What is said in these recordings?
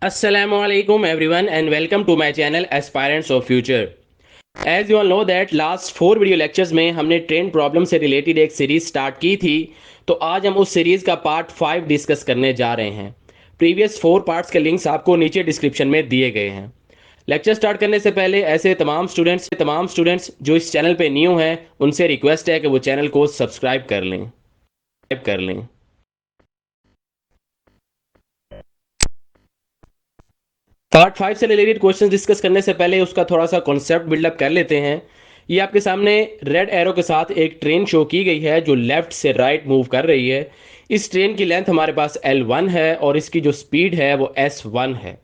Assalamualaikum everyone and welcome to my channel Aspirants of Future. As you all know that last 4 video lectures में हमने train problem से related एक series start की थी, तो आज हम उस सीरीज का पार्ट 5 डिस्कस करने जा रहे हैं। प्रीवियस 4 पार्ट्स के लिंक्स आपको नीचे डिस्क्रिप्शन में दिए गए हैं। लेक्चर स्टार्ट करने से पहले ऐसे तमाम स्टूडेंट्स जो इस चैनल पे न्यू हैं उनसे रिक्वेस्ट है कि वो चैनल को सब्सक्राइब कर लें। पार्ट 5 से रिलेटेड क्वेश्चन डिस्कस करने से पहले उसका थोड़ा सा कॉन्सेप्ट बिल्डअप कर लेते हैं। ये आपके सामने रेड एरो के साथ एक ट्रेन शो की गई है जो लेफ्ट से राइट मूव कर रही है। इस ट्रेन की लेंथ हमारे पास L1 है और इसकी जो स्पीड है वो S1 है।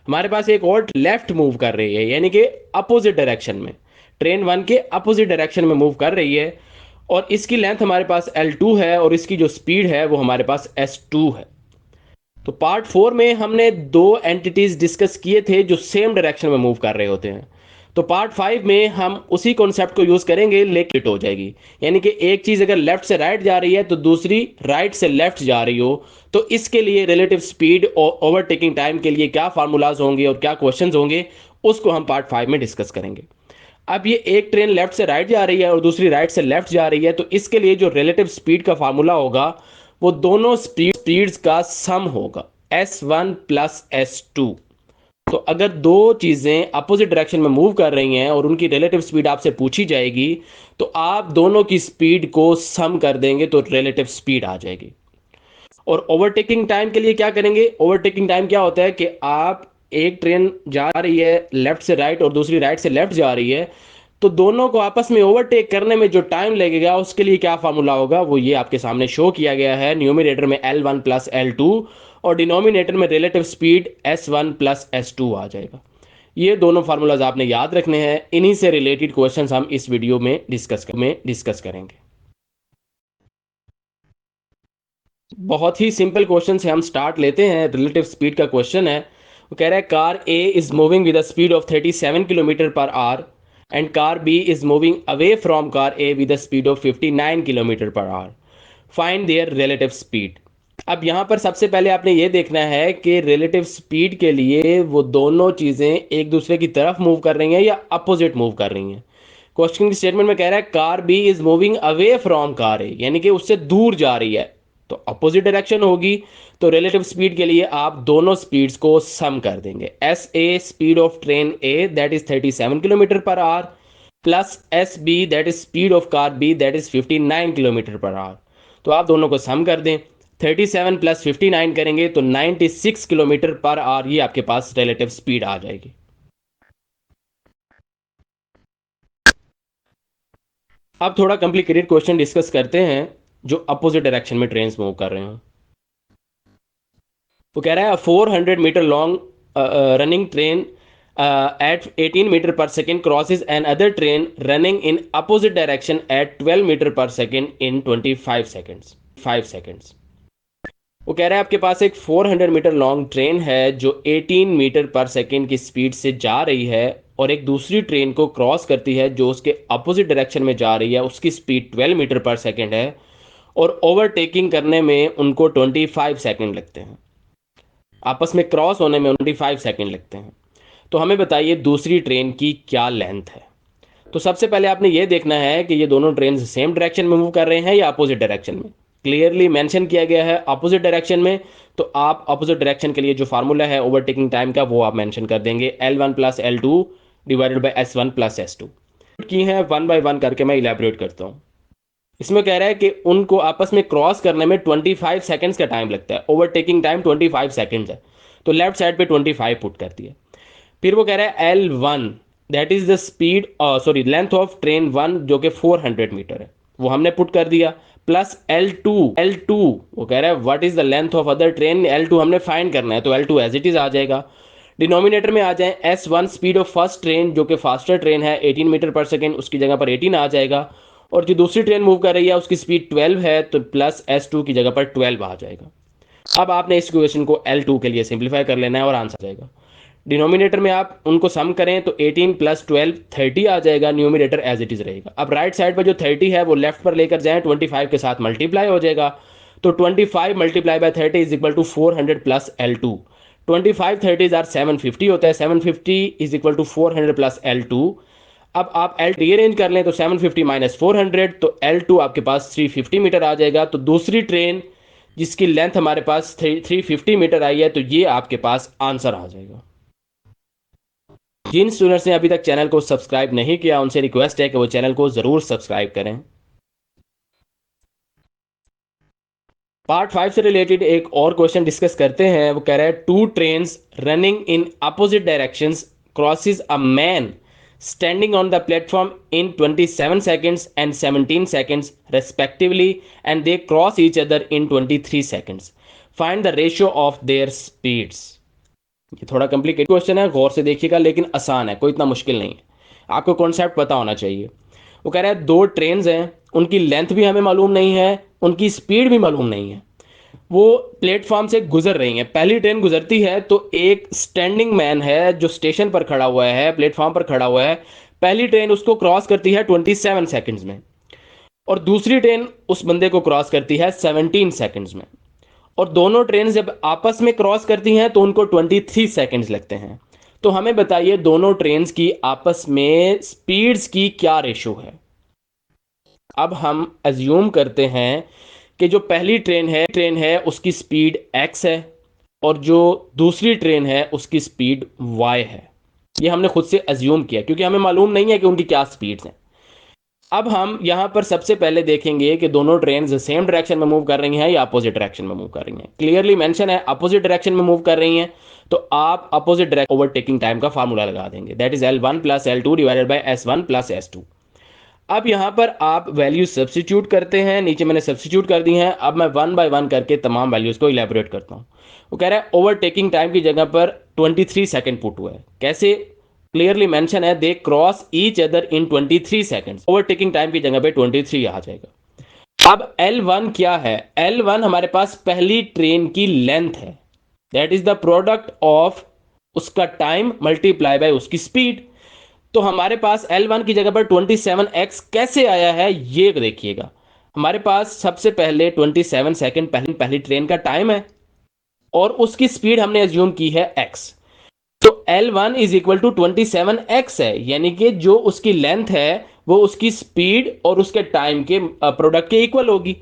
हमारे पास एक और लेफ्ट मूव कर रही है, यानी कि अपोजिट डायरेक्शन में, ट्रेन 1 के अपोजिट डायरेक्शन में मूव कर रही है और इसकी लेंथ हमारे पास L2 है और इसकी जो स्पीड है वो हमारे पास S2 है। तो पार्ट 4 में हमने दो एंटिटीज डिस्कस किए थे जो सेम डायरेक्शन में मूव कर रहे होते हैं। तो पार्ट 5 में हम उसी कॉन्सेप्ट को यूज करेंगे, लेकिन हो जाएगी, यानी कि एक चीज अगर लेफ्ट से राइट जा रही है तो दूसरी राइट से लेफ्ट जा रही हो, तो इसके लिए रिलेटिव स्पीड और ओवरटेकिंग टाइम के लिए क्या फार्मूलाज होंगे और क्या क्वेश्चंस होंगे, उसको हम पार्ट 5 में डिस्कस करेंगे। अब ये एक ट्रेन लेफ्ट से राइट जा रही है और दूसरी राइट से लेफ्ट जा रही है, तो इसके लिए जो रिलेटिव स्पीड का फार्मूला होगा वो दोनों स्पीड्स का सम होगा, S1 प्लस S2। तो अगर दो चीजें अपोजिट डायरेक्शन में मूव कर रही हैं और उनकी रिलेटिव स्पीड आपसे पूछी जाएगी, तो आप दोनों की स्पीड को सम कर देंगे तो रिलेटिव स्पीड आ जाएगी। और ओवरटेकिंग टाइम के लिए क्या करेंगे? ओवरटेकिंग टाइम क्या होता है कि आप, एक ट्रेन जा रही है लेफ्ट से राइट और दूसरी राइट से लेफ्ट जा रही है, तो दोनों को आपस में ओवरटेक करने में जो टाइम लगेगा उसके लिए क्या फार्मूला होगा वो ये आपके सामने शो किया गया है। न्यूमरेटर में L1 प्लस L2 और डिनोमिनेटर में relative speed S1 plus S2 आ जाएगा। ये दोनों फार्मूलाज आपने याद रखने हैं। इन्हीं से रिलेटेड क्वेश्चंस हम इस वीडियो में डिस्कस करेंगे। बहुत ही सिंपल क्वेश्चन से हम स्टार्ट लेते हैं। रिलेटिव स्पीड का क्वेश्चन है। वो कह रहा है car A is moving with a speed of 37 kilometre per hour and car B is moving away from car A with a speed of 59 kilometre per hour. Find their relative speed. अब यहाँ पर सबसे पहले आपने ये देखना है कि रिलेटिव स्पीड के लिए वो दोनों चीज़ें एक दूसरे की तरफ मूव कर रही हैं या अपोजिट मूव कर रही हैं। क्वेश्चन की स्टेटमेंट में कह रहा है car B is moving away from car A, यानी कि उससे दूर जा रही है, तो अपोजिट डायरेक्शन होगी। तो रिलेटिव स्पीड के लिए आप दोनों स्पीड्स को सम कर देंगे। S A speed of train A that is 37 kilometre per hour plus S B that is speed of car B that is 59 kilometre per hour. तो आप दोनों को सम कर दें। 37 प्लस 59 करेंगे तो 96 किलोमीटर पर आवर ये आपके पास रिलेटिव स्पीड आ जाएगी। अब थोड़ा कॉम्प्लिकेटेड क्वेश्चन डिस्कस करते हैं जो अपोजिट डायरेक्शन में ट्रेन मूव कर रहे हो। वो कह रहा है 400 metre long running train at 18 metre per second crosses another train running in opposite direction at 12 metre per second in 25 seconds. वो कह रहा है आपके पास एक 400 मीटर लॉन्ग ट्रेन है जो 18 मीटर पर सेकेंड की स्पीड से जा रही है और एक दूसरी ट्रेन को क्रॉस करती है जो उसके अपोजिट डायरेक्शन में जा रही है, उसकी स्पीड 12 मीटर पर सेकेंड है और ओवरटेकिंग करने में उनको 25 सेकेंड लगते हैं। आपस में क्रॉस होने में 25 सेकेंड लगते हैं। तो हमें बताइए दूसरी ट्रेन की क्या लेंथ है। तो सबसे पहले आपने ये देखना है कि ये दोनों ट्रेन सेम डायरेक्शन में मूव कर रहे हैं या अपोजिट डायरेक्शन में। क्लियरली मेंशन किया गया है अपोजिट डायरेक्शन में, तो आप अपोजिट डायरेक्शन के लिए जो फार्मूला है ओवरटेकिंग टाइम का वो आप मेंशन कर देंगे, L1 plus L2 divided by S1 plus S2 की है। वन बाय वन करके मैं इलेबोरेट करता हूँ। इसमें कह रहा है कि उनको आपस में क्रॉस करने में 25 सेकंड्स का टाइम लगता है। ओवरटेकिंग टाइम 25 सेकंड्स है, तो लेफ्ट साइड पे 25 पुट कर दिया। फिर वो कह रहा है L1 that is the speed length of train 1 जो कि 400 मीटर है, वो हमने पुट कर दिया, प्लस L2 वो कह रहा है what is the length of other train, L2 हमने फाइंड करना है, तो L2 एज इट इज आ जाएगा। डिनोमिनेटर में आ जाए S1 speed of first train जो कि फास्टर ट्रेन है 18 मीटर पर सेकेंड, उसकी जगह पर 18 आ जाएगा। और जो दूसरी ट्रेन मूव कर रही है उसकी स्पीड 12 है, तो प्लस S2 की जगह पर 12 आ जाएगा। अब आपने इस इक्वेशन को L2 के लिए सिंप्लीफाई कर लेना है और आंसर आ जाएगा। डिनोमिनेटर में आप उनको सम करें तो 18 प्लस 12 30 आ जाएगा। न्यूमिनेटर एज इट इज रहेगा। अब राइट साइड पर जो 30 है वो लेफ्ट पर लेकर जाएं, 25 के साथ मल्टीप्लाई हो जाएगा, तो 25 multiply by 30 is equal to 400 plus L2। 25 30s are 750 होता है, 750 is equal to 400 plus L2। अब आप L रीअरेंज कर लें तो 750 माइनस 400, तो L2 आपके पास 350 मीटर आ जाएगा। तो दूसरी ट्रेन जिसकी लेंथ हमारे पास 350 मीटर आई है, तो ये आपके पास आंसर आ जाएगा। जिन स्टूडेंट्स ने अभी तक चैनल को सब्सक्राइब नहीं किया, उनसे रिक्वेस्ट है कि वो चैनल को ज़रूर सब्सक्राइब करें। पार्ट 5 से रिलेटेड एक और क्वेश्चन डिस्कस करते हैं। वो कह रहा है, two trains running in opposite directions crosses a man standing on the platform in 27 seconds and 17 seconds respectively, and they cross each other in 23 seconds. Find the ratio of their speeds. ये थोड़ा complicated question है, गौर से देखिएगा, लेकिन आसान है, कोई इतना मुश्किल नहीं है। आपको कॉन्सेप्ट पता होना चाहिए। वो कह रहा है दो ट्रेन्स हैं, उनकी लेंथ भी हमें मालूम नहीं है, उनकी स्पीड भी मालूम नहीं है। वो प्लेटफॉर्म से गुजर रही हैं। पहली ट्रेन गुजरती है तो एक स्टैंडिंग मैन है जो स्टेशन पर खड़ा हुआ है, प्लेटफॉर्म पर खड़ा हुआ है। पहली ट्रेन उसको क्रॉस करती है 27 सेकंड्स में, और दूसरी ट्रेन उस बंदे को क्रॉस करती है 17 सेकंड्स में। और दोनों ट्रेन जब आपस में क्रॉस करती हैं तो उनको 23 सेकंड्स लगते हैं। तो हमें बताइए दोनों ट्रेन्स की आपस में स्पीड्स की क्या रेशो है। अब हम अज्यूम करते हैं कि जो पहली ट्रेन है उसकी स्पीड x है, और जो दूसरी ट्रेन है उसकी स्पीड y है। ये हमने खुद से अज्यूम किया क्योंकि हमें मालूम नहीं है कि उनकी क्या स्पीड्स हैं। अब हम यहां पर सबसे पहले देखेंगे कि दोनों ट्रेन सेम डायरेक्शन में मूव कर रही हैं या अपोजिट डायरेक्शन में मूव कर रही हैं। क्लियरली मेंशन है अपोजिट डायरेक्शन में मूव कर रही हैं, तो आप अपोजिट डायरेक्शन ओवरटेकिंग टाइम का फार्मूला लगा देंगे, that is L1 plus L2 divided by S1 plus S2। अब यहां पर आप वैल्यू सब्स्टिट्यूट करते हैं, नीचे मैंने सब्स्टिट्यूट कर दी हैं। अब मैं वन बाय वन करके तमाम वैल्यूज को इलेबोरेट करता हूं। वो कह रहा है ओवरटेकिंग टाइम की जगह पर 23 सेकंड पुट हुआ है। कैसे? क्लियरली मेंशन है they cross each other in 23 seconds. Overtaking time की जगह पे 23 आ जाएगा। अब L1 क्या है? L1 हमारे पास पहली ट्रेन की लेंथ है, that is the product of उसका टाइम मल्टीप्लाई बाय उसकी स्पीड। तो हमारे पास L1 की जगह पर 27x कैसे आया है ये देखिएगा। हमारे पास सबसे पहले 27 सेकंड पहली ट्रेन का टाइम है, और उसकी स्पीड हमने एज्यूम की है x। तो L1 is equal to 27x है, यानी कि जो उसकी लेंथ है वो उसकी स्पीड और उसके टाइम के प्रोडक्ट के इक्वल होगी।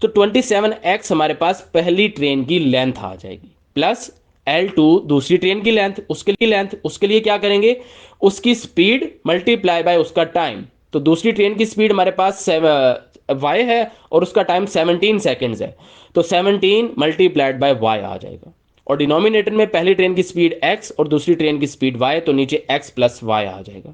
तो 27x हमारे पास पहली ट्रेन की लेंथ आ जाएगी, प्लस L2 दूसरी ट्रेन की लेंथ, उसके लिए क्या करेंगे? उसकी स्पीड मल्टीप्लाई बाय उसका टाइम। तो दूसरी ट्रेन की स्पीड हमारे पास y है और उसका टाइम 17 सेकेंड्स है, तो 17 मल्टीप्लाइड बाय y आ जाएगा। और डिनोमिनेटर में पहली ट्रेन की स्पीड x और दूसरी ट्रेन की स्पीड y, तो नीचे x प्लस वाई आ जाएगा।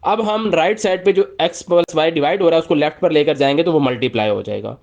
अब हम राइट साइड पे जो x प्लस वाई डिवाइड हो रहा है उसको लेफ्ट पर लेकर जाएंगे तो वो मल्टीप्लाई हो जाएगा।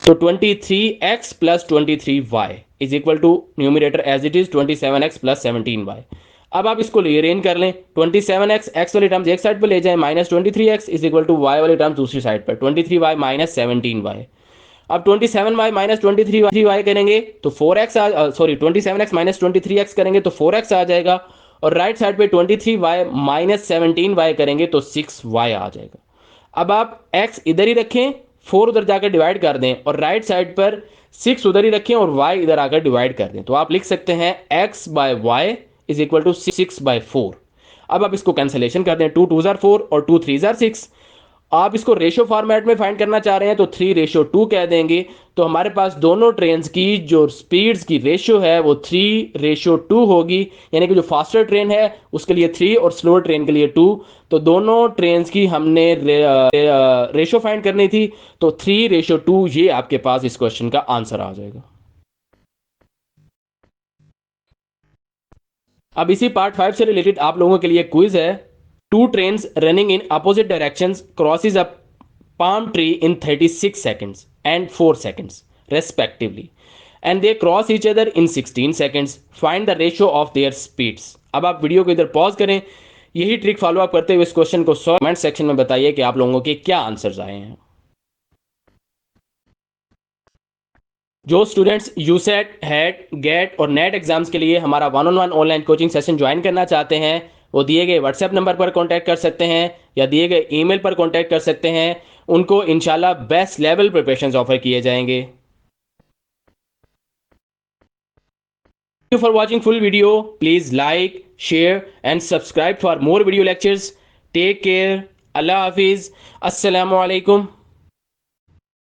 तो 23x plus 23y is equal to numerator as it is 27x plus 17y। अब आप इसको रीअरेंज कर लें, 27x x वाली टर्म्स एक साइड पर ले जाएं, minus 23x is equal to y वाली टर्म्स दूसरी साइड पर, 23y माइनस 17y। अब 27y माइनस 23y करेंगे तो 4x sorry 27x minus 23x करेंगे तो 4x आ जाएगा, और राइट साइड पे 23y माइनस 17y करेंगे तो 6y आ जाएगा। अब आप x इधर ही रखें, 4 उधर जाकर डिवाइड कर दें, और राइट साइड पर 6 उधर ही रखें और y इधर आकर डिवाइड कर दें, तो आप लिख सकते हैं x by Y is equal to 6/4। अब आप इसको कैंसिलेशन कर दें, 2 2 जार 4 और 2 3 जार 6। आप इसको रेशो फॉर्मेट में फाइंड करना चाह रहे हैं तो 3:2 कह देंगे। तो हमारे पास दोनों ट्रेन्स की जो स्पीड्स की रेशियो है वो 3:2 होगी, यानी कि जो फास्टर ट्रेन है उसके लिए 3 और स्लोअर ट्रेन के लिए 2। तो दोनों ट्रेन्स की हमने रेशो फाइंड करनी थी, तो 3:2 ये आपके पास इस क्वेश्चन का आंसर आ जाएगा। अब इसी पार्ट 5 से रिलेटेड आप लोगों के लिए क्विज है। Two trains running in opposite directions crosses a palm tree in 36 seconds and 4 seconds respectively, and they cross each other in 16 seconds. Find the ratio of their speeds. अब आप video को इधर pause करें, यही trick follow up करते हुए इस question को कमेंट सेक्शन में बताइए कि आप लोगों के क्या आंसर्स आए हैं। जो स्टूडेंट्स यूसेट हैट गेट और नेट एग्जाम्स के लिए हमारा 1-on-1 online coaching session join करना चाहते हैं, वो दिए गए व्हाट्सएप नंबर पर कांटेक्ट कर सकते हैं या दिए गए ईमेल पर कांटेक्ट कर सकते हैं। उनको इंशाल्लाह बेस्ट लेवल प्रिपरेशंस ऑफर किए जाएंगे। you for watching full video. Please like, share and subscribe for more video lectures. Take care. Allah Hafiz. Assalamu alaikum.